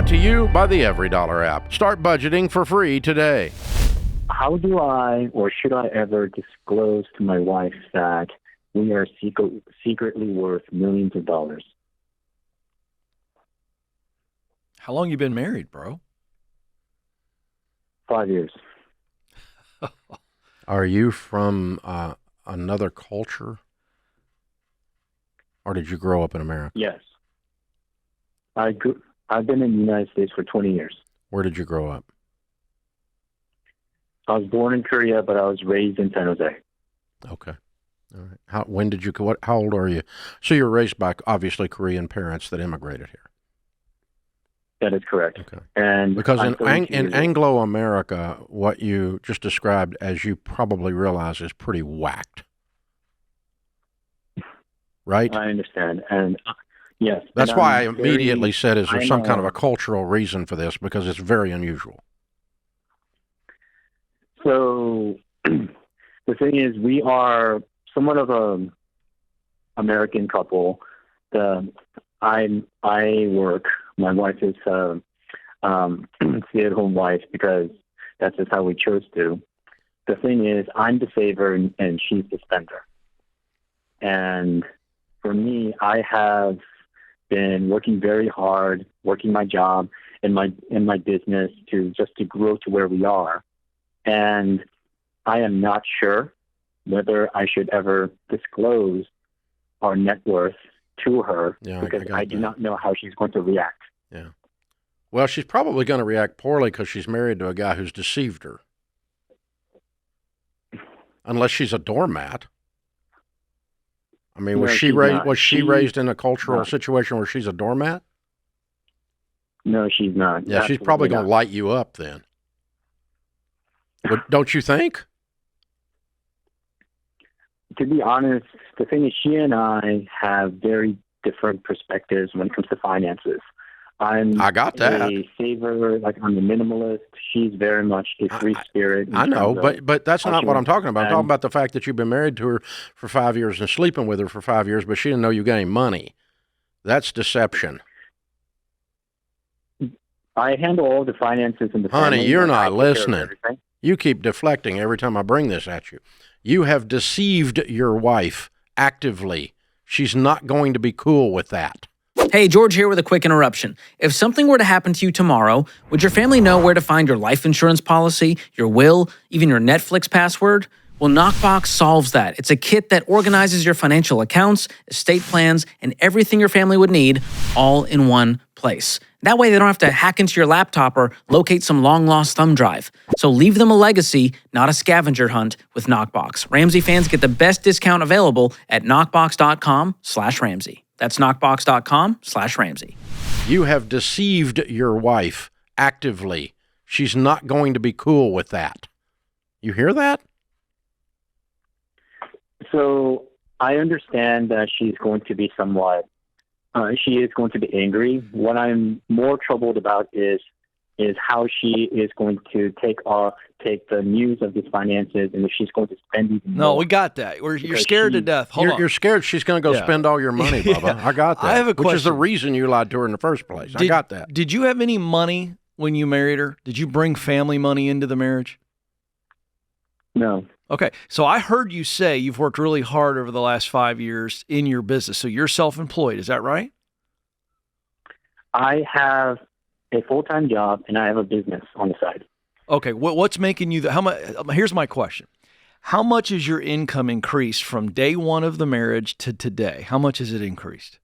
Brought to you by the EveryDollar app. Start budgeting for free today. How do I, or should I ever disclose to my wife that we are secretly worth millions of dollars? How long you been married, bro? 5 years. Are you from another culture? Or did you grow up in America? Yes. I've been in the United States for 20 years. Where did you grow up? I was born in Korea, but I was raised in San Jose. Okay. All right. How old are you? So you were raised by obviously Korean parents that immigrated here. That is correct. Okay. And because in Anglo-America, what you just described, as you probably realize, is pretty whacked. Right? I understand. And yes. That's why I immediately said, is there some kind of a cultural reason for this? Because it's very unusual. So the thing is, we are somewhat of a American couple. I work. My wife is stay-at-home wife because that's just how we chose to. The thing is, I'm the saver and she's the spender. And for me, I have been working very hard, working my job in my business to grow to where we are. And I am not sure whether I should ever disclose our net worth to her because I do not know how she's going to react. Yeah. Well, she's probably going to react poorly because she's married to a guy who's deceived her. Unless she's a doormat. I mean, was she raised in a cultural situation where she's a doormat? No, she's not. Yeah, she's probably going to light you up then. But don't you think? To be honest, the thing is, she and I have very different perspectives when it comes to finances. I got that. A saver, like I'm a minimalist. She's very much a free spirit. I know, but that's not what I'm talking about. I'm talking about the fact that you've been married to her for 5 years and sleeping with her for 5 years, but she didn't know you got any money. That's deception. I handle all the finances in the family. Honey, you're not listening. You keep deflecting every time I bring this at you. You have deceived your wife actively. She's not going to be cool with that. Hey, George here with a quick interruption. If something were to happen to you tomorrow, would your family know where to find your life insurance policy, your will, even your Netflix password? Well, Knockbox solves that. It's a kit that organizes your financial accounts, estate plans, and everything your family would need all in one place. That way they don't have to hack into your laptop or locate some long-lost thumb drive. So leave them a legacy, not a scavenger hunt with Knockbox. Ramsey fans get the best discount available at knockbox.com/Ramsey. That's knockbox.com/Ramsey. You have deceived your wife actively. She's not going to be cool with that. You hear that? So I understand that she's going to be somewhat, she is going to be angry. What I'm more troubled about is how she is going to take the news of these finances and if she's going to spend even more. No, we got that. You're scared to death. Hold on. You're scared she's going to go spend all your money, Bubba. I got that. I have a question. Which is the reason you lied to her in the first place. I got that. Did you have any money when you married her? Did you bring family money into the marriage? No. Okay, so I heard you say you've worked really hard over the last 5 years in your business. So you're self-employed, is that right? I have a full-time job and I have a business on the side. Okay, what's making you how much? Here's my question: how much has your income increased from day one of the marriage to today? How much has it increased?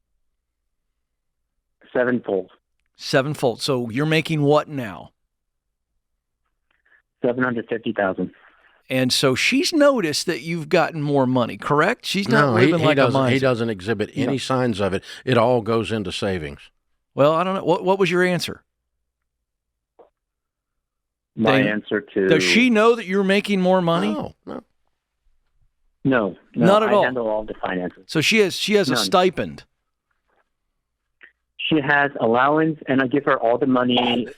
Sevenfold. Sevenfold. So you're making what now? $750,000. And so she's noticed that you've gotten more money, correct? She's not living like a miser. He doesn't exhibit any signs of it. It all goes into savings. Well, I don't know. What was your answer? My answer to... Does she know that you're making more money? No. Not at all. I handle all the finances. So she has a stipend. She has allowance, and I give her all the money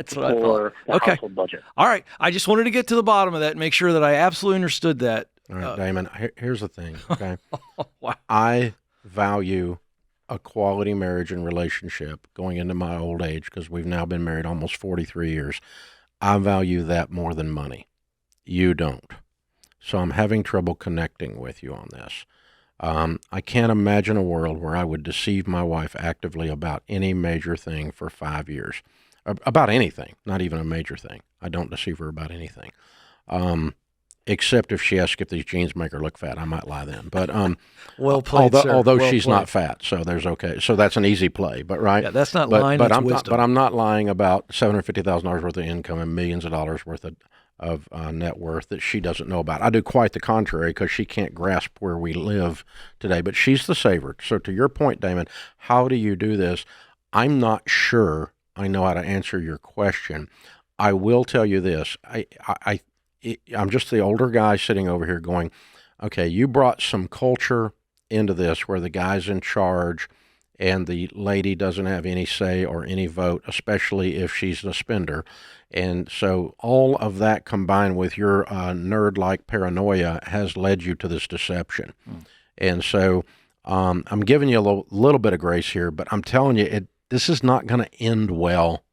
for the household budget. All right. I just wanted to get to the bottom of that and make sure that I absolutely understood that. All right, Damon, here's the thing, okay? Wow. I value a quality marriage and relationship going into my old age, because we've now been married almost 43 years, I value that more than money. You don't. So I'm having trouble connecting with you on this. I can't imagine a world where I would deceive my wife actively about any major thing for 5 years. About anything, not even a major thing. I don't deceive her about anything. Except if she asks if these jeans make her look fat, I might lie then. But well played, sir. Although well she's played. not fat, so there's okay. So that's an easy play. But right, yeah, that's not lying. But wisdom. I'm not lying about $750,000 worth of income and millions of dollars worth of net worth that she doesn't know about. I do quite the contrary, because she can't grasp where we live today. But she's the saver. So to your point, Damon, how do you do this? I'm not sure I know how to answer your question. I will tell you this. I'm just the older guy sitting over here going, okay, you brought some culture into this where the guy's in charge and the lady doesn't have any say or any vote, especially if she's the spender. And so all of that combined with your nerd-like paranoia has led you to this deception. And so I'm giving you a little bit of grace here, but I'm telling you, this is not going to end well.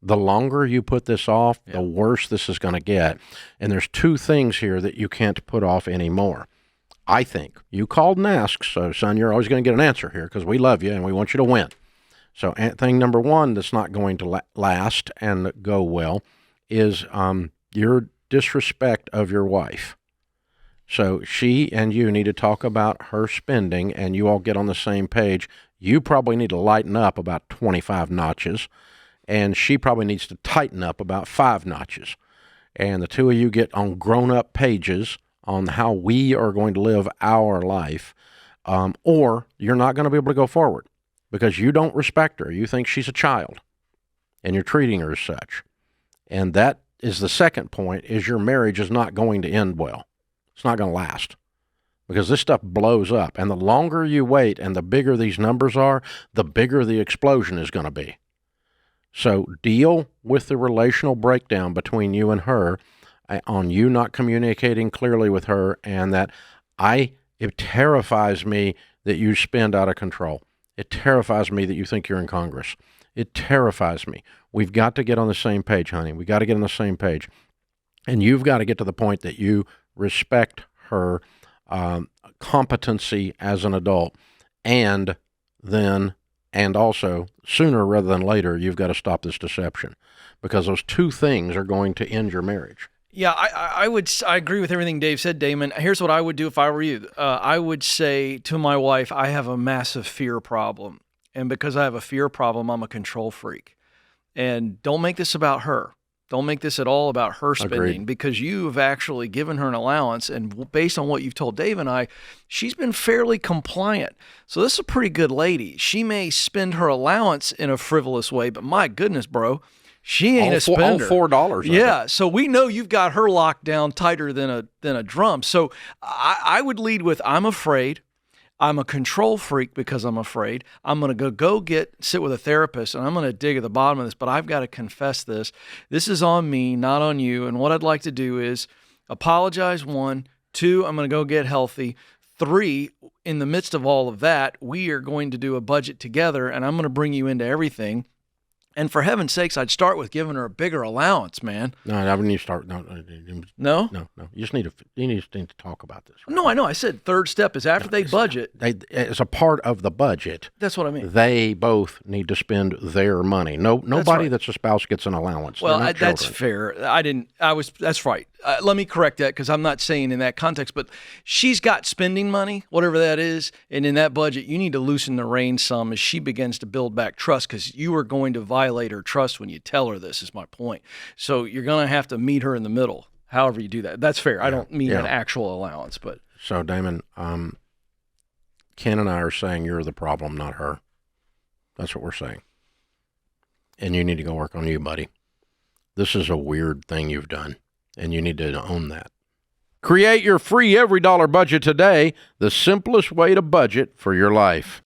The longer you put this off, the worse this is going to get. And there's two things here that you can't put off anymore. I think you called and asked, so son, you're always going to get an answer here because we love you and we want you to win. So thing number one that's not going to last and go well is your disrespect of your wife. So she and you need to talk about her spending, and you all get on the same page. You probably need to lighten up about 25 notches. And she probably needs to tighten up about 5 notches. And the two of you get on grown-up pages on how we are going to live our life, or you're not going to be able to go forward because you don't respect her. You think she's a child, and you're treating her as such. And that is the second point, is your marriage is not going to end well. It's not going to last because this stuff blows up. And the longer you wait and the bigger these numbers are, the bigger the explosion is going to be. So deal with the relational breakdown between you and her on you not communicating clearly with her, and that it terrifies me that you spend out of control. It terrifies me that you think you're in Congress. It terrifies me. We've got to get on the same page, honey. We got to get on the same page. And you've got to get to the point that you respect her competency as an adult, and also, sooner rather than later, you've got to stop this deception, because those two things are going to end your marriage. Yeah, I agree with everything Dave said, Damon. Here's what I would do if I were you. I would say to my wife, I have a massive fear problem. And because I have a fear problem, I'm a control freak. And don't make this about her. Don't make this at all about her spending. Agreed. Because you have actually given her an allowance. And based on what you've told Dave and I, she's been fairly compliant. So this is a pretty good lady. She may spend her allowance in a frivolous way, but my goodness, bro, she ain't a spender. All $4. Yeah, so we know you've got her locked down tighter than a drum. So I would lead with, I'm afraid. I'm a control freak because I'm afraid. I'm going to sit with a therapist, and I'm going to dig at the bottom of this, but I've got to confess this. This is on me, not on you. And what I'd like to do is apologize, 1. 2, I'm going to go get healthy. 3, in the midst of all of that, we are going to do a budget together, and I'm going to bring you into everything. And for heaven's sakes, I'd start with giving her a bigger allowance, man. No, I wouldn't need to start. No. No? No. You just need to talk about this. Right? No, I know. I said third step is after they budget. As a part of the budget. That's what I mean. They both need to spend their money. Nobody that's a spouse gets an allowance. Well, that's fair. That's right. Let me correct that, because I'm not saying in that context, but she's got spending money, whatever that is, and in that budget, you need to loosen the reins some as she begins to build back trust, because you are going to violate her trust when you tell her this, is my point. So you're going to have to meet her in the middle, however you do that. That's fair. I don't mean an actual allowance, but. So, Damon, Ken and I are saying you're the problem, not her. That's what we're saying. And you need to go work on you, buddy. This is a weird thing you've done, and you need to own that. Create your free every dollar budget today, the simplest way to budget for your life.